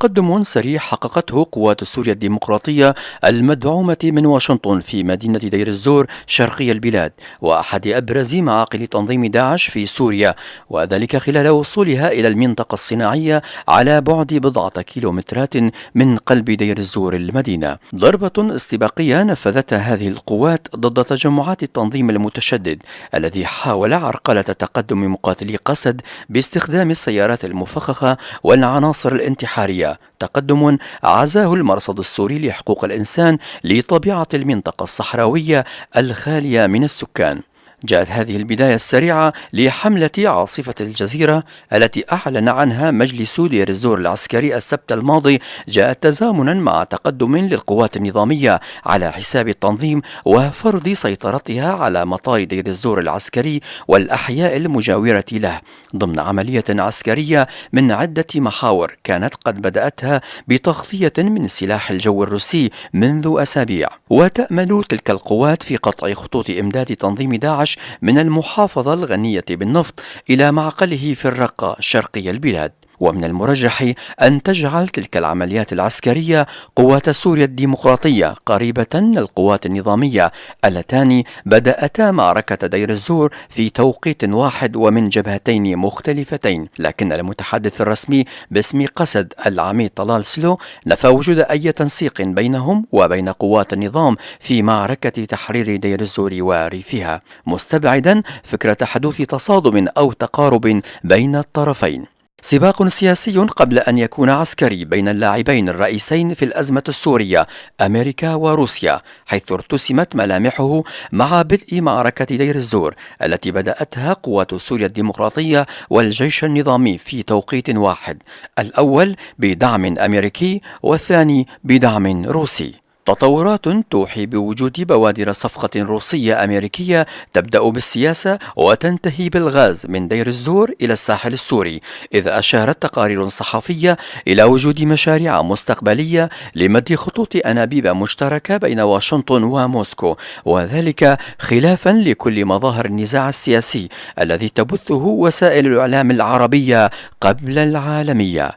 تقدم سريع حققته قوات سوريا الديمقراطية المدعومة من واشنطن في مدينة دير الزور شرقي البلاد، وأحد أبرز معاقل تنظيم داعش في سوريا، وذلك خلال وصولها إلى المنطقة الصناعية على بعد بضعة كيلومترات من قلب دير الزور المدينة. ضربة استباقية نفذتها هذه القوات ضد تجمعات التنظيم المتشدد الذي حاول عرقلة تقدم مقاتلي قسد باستخدام السيارات المفخخة والعناصر الانتحارية، تقدم عزاه المرصد السوري لحقوق الإنسان لطبيعة المنطقة الصحراوية الخالية من السكان. جاءت هذه البداية السريعة لحملة عاصفة الجزيرة التي أعلن عنها مجلس دير الزور العسكري السبت الماضي، جاءت تزامنا مع تقدم للقوات النظامية على حساب التنظيم وفرض سيطرتها على مطار دير الزور العسكري والأحياء المجاورة له ضمن عملية عسكرية من عدة محاور كانت قد بدأتها بتغطية من سلاح الجو الروسي منذ أسابيع. وتأمل تلك القوات في قطع خطوط إمداد تنظيم داعش من المحافظة الغنية بالنفط إلى معقله في الرقة شرقي البلاد. ومن المرجح أن تجعل تلك العمليات العسكرية قوات سوريا الديمقراطية قريبة من القوات النظامية اللتان بدأتا معركة دير الزور في توقيت واحد ومن جبهتين مختلفتين، لكن المتحدث الرسمي باسم قسد العميد طلال سلو نفى وجود أي تنسيق بينهم وبين قوات النظام في معركة تحرير دير الزور وريفها، مستبعدا فكرة حدوث تصادم أو تقارب بين الطرفين. سباق سياسي قبل أن يكون عسكري بين اللاعبين الرئيسين في الأزمة السورية أمريكا وروسيا، حيث ارتسمت ملامحه مع بدء معركة دير الزور التي بدأتها قوات سوريا الديمقراطية والجيش النظامي في توقيت واحد، الأول بدعم أمريكي والثاني بدعم روسي. تطورات توحي بوجود بوادر صفقة روسية أمريكية تبدأ بالسياسة وتنتهي بالغاز من دير الزور إلى الساحل السوري، إذ أشارت تقارير صحفية إلى وجود مشاريع مستقبلية لمد خطوط أنابيب مشتركة بين واشنطن وموسكو، وذلك خلافا لكل مظاهر النزاع السياسي الذي تبثه وسائل الإعلام العربية قبل العالمية.